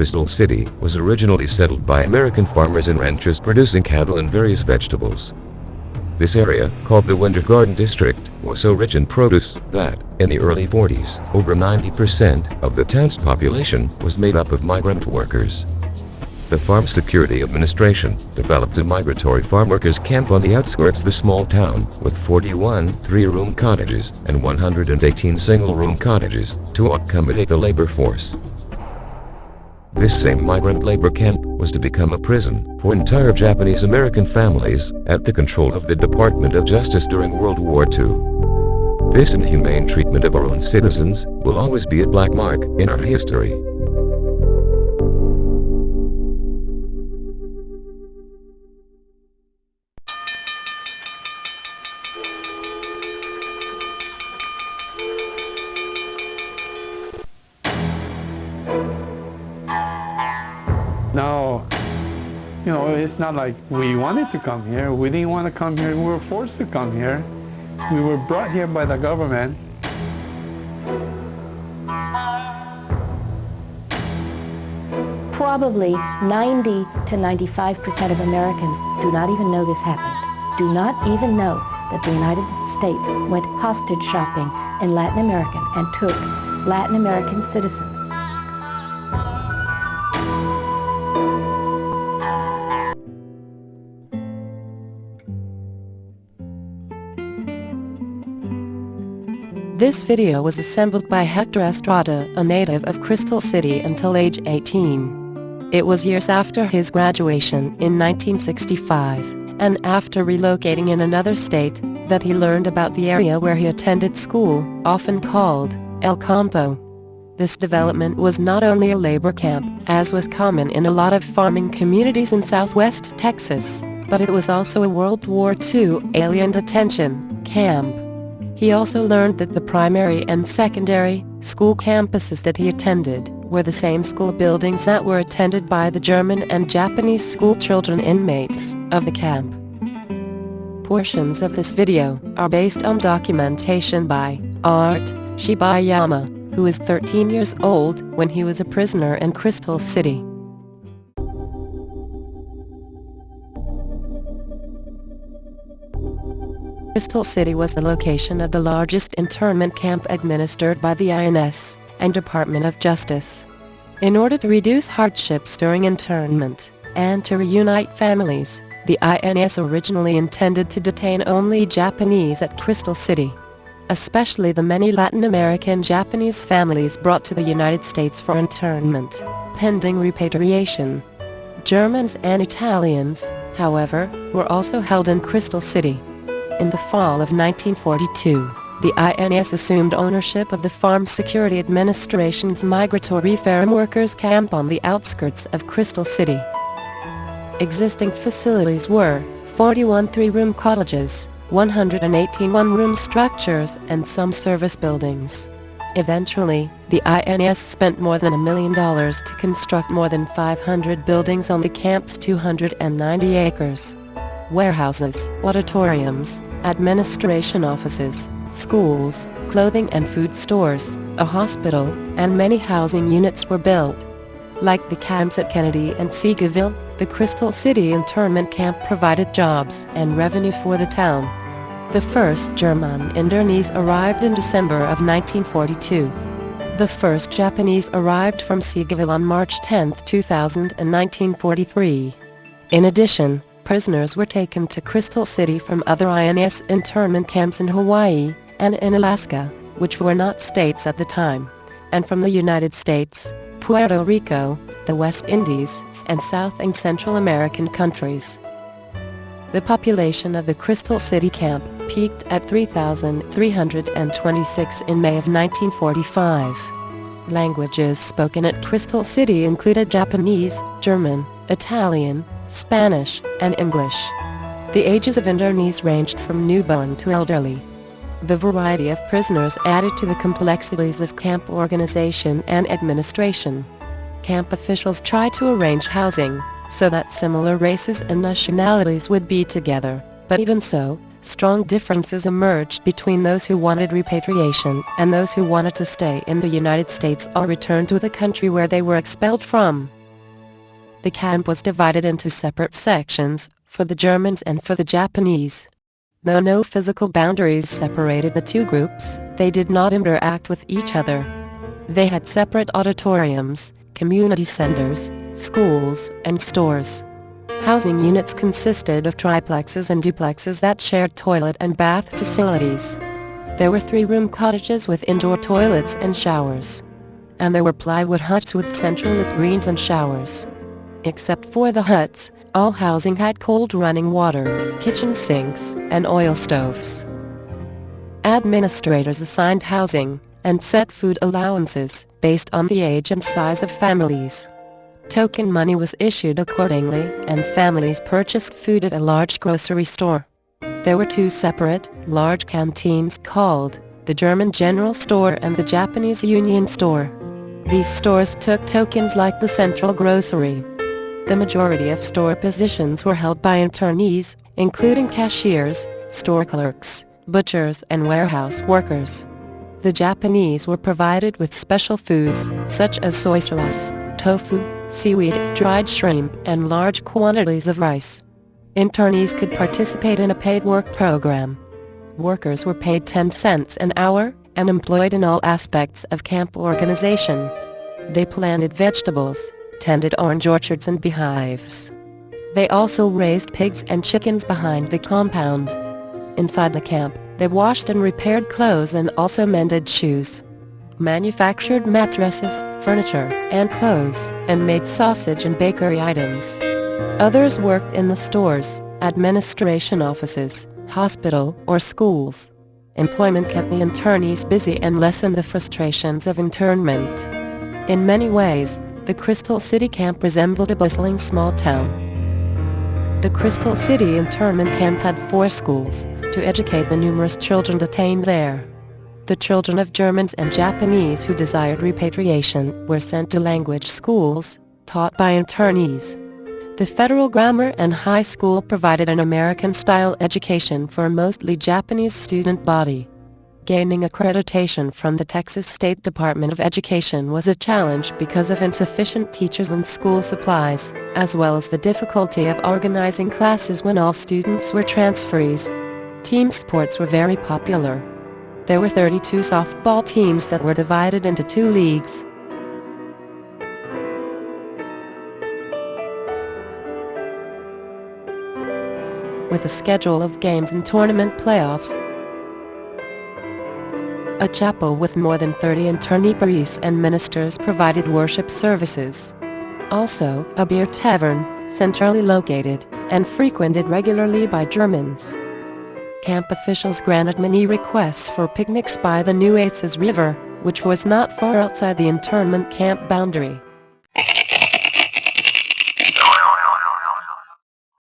Crystal City was originally settled by American farmers and ranchers producing cattle and various vegetables. This area, called the Winter Garden District, was so rich in produce that, in the early 40s, over 90% of the town's population was made up of migrant workers. The Farm Security Administration developed a migratory farm workers camp on the outskirts of the small town, with 41 three-room cottages and 118 single-room cottages to accommodate the labor force. This same migrant labor camp was to become a prison for entire Japanese-American families at the control of the Department of Justice during World War II. This inhumane treatment of our own citizens will always be a black mark in our history. Now, it's not like we wanted to come here. We didn't want to come here. We were forced to come here. We were brought here by the government. Probably 90 to 95% of Americans do not even know this happened. Do not even know that the United States went hostage shopping in Latin America and took Latin American citizens. This video was assembled by Hector Estrada, a native of Crystal City until age 18. It was years after his graduation in 1965, and after relocating in another state, that he learned about the area where he attended school, often called El Campo. This development was not only a labor camp, as was common in a lot of farming communities in southwest Texas, but it was also a World War II alien detention camp. He also learned that the primary and secondary school campuses that he attended were the same school buildings that were attended by the German and Japanese school children inmates of the camp. Portions of this video are based on documentation by Art Shibayama, who was 13 years old when he was a prisoner in Crystal City. Crystal City was the location of the largest internment camp administered by the INS and Department of Justice. In order to reduce hardships during internment and to reunite families, the INS originally intended to detain only Japanese at Crystal City, especially the many Latin American Japanese families brought to the United States for internment, pending repatriation. Germans and Italians, however, were also held in Crystal City. In the fall of 1942, the INS assumed ownership of the Farm Security Administration's migratory farm workers camp on the outskirts of Crystal City. Existing facilities were 41 three-room cottages, 118 one-room structures, and some service buildings. Eventually, the INS spent more than $1 million to construct more than 500 buildings on the camp's 290 acres. Warehouses, auditoriums, administration offices, schools, clothing and food stores, a hospital, and many housing units were built. Like the camps at Kennedy and Seagoville, the Crystal City internment camp provided jobs and revenue for the town. The first German internees arrived in December of 1942. The first Japanese arrived from Seagoville on March 10, 2000 and 1943. In addition, prisoners were taken to Crystal City from other INS internment camps in Hawaii and in Alaska, which were not states at the time, and from the United States, Puerto Rico, the West Indies, and South and Central American countries. The population of the Crystal City camp peaked at 3,326 in May of 1945. Languages spoken at Crystal City included Japanese, German, Italian, Spanish, and English. The ages of internees ranged from newborn to elderly. The variety of prisoners added to the complexities of camp organization and administration. Camp officials tried to arrange housing so that similar races and nationalities would be together, but even so, strong differences emerged between those who wanted repatriation and those who wanted to stay in the United States or return to the country where they were expelled from. The camp was divided into separate sections, for the Germans and for the Japanese. Though no physical boundaries separated the two groups, they did not interact with each other. They had separate auditoriums, community centers, schools, and stores. Housing units consisted of triplexes and duplexes that shared toilet and bath facilities. There were 3-room cottages with indoor toilets and showers. And there were plywood huts with central latrines and showers. Except for the huts, all housing had cold running water, kitchen sinks, and oil stoves. Administrators assigned housing and set food allowances based on the age and size of families. Token money was issued accordingly, and families purchased food at a large grocery store. There were 2 separate, large canteens called the German General Store and the Japanese Union Store. These stores took tokens like the central grocery. The majority of store positions were held by internees, including cashiers, store clerks, butchers, and warehouse workers. The Japanese were provided with special foods, such as soy sauce, tofu, seaweed, dried shrimp, and large quantities of rice. Internees could participate in a paid work program. Workers were paid 10 cents an hour, and employed in all aspects of camp organization. They planted vegetables, tended orange orchards and beehives. They also raised pigs and chickens behind the compound. Inside the camp, they washed and repaired clothes and also mended shoes, manufactured mattresses, furniture, and clothes, and made sausage and bakery items. Others worked in the stores, administration offices, hospital, or schools. Employment kept the internees busy and lessened the frustrations of internment. In many ways, the Crystal City camp resembled a bustling small town. The Crystal City internment camp had 4 schools to educate the numerous children detained there. The children of Germans and Japanese who desired repatriation were sent to language schools, taught by internees. The Federal Grammar and High School provided an American-style education for a mostly Japanese student body. Gaining accreditation from the Texas State Department of Education was a challenge because of insufficient teachers and school supplies, as well as the difficulty of organizing classes when all students were transferees. Team sports were very popular. There were 32 softball teams that were divided into 2 leagues. With a schedule of games and tournament playoffs, a chapel with more than 30 internee priests and ministers provided worship services. Also, a beer tavern, centrally located, and frequented regularly by Germans. Camp officials granted many requests for picnics by the Nueces River, which was not far outside the internment camp boundary.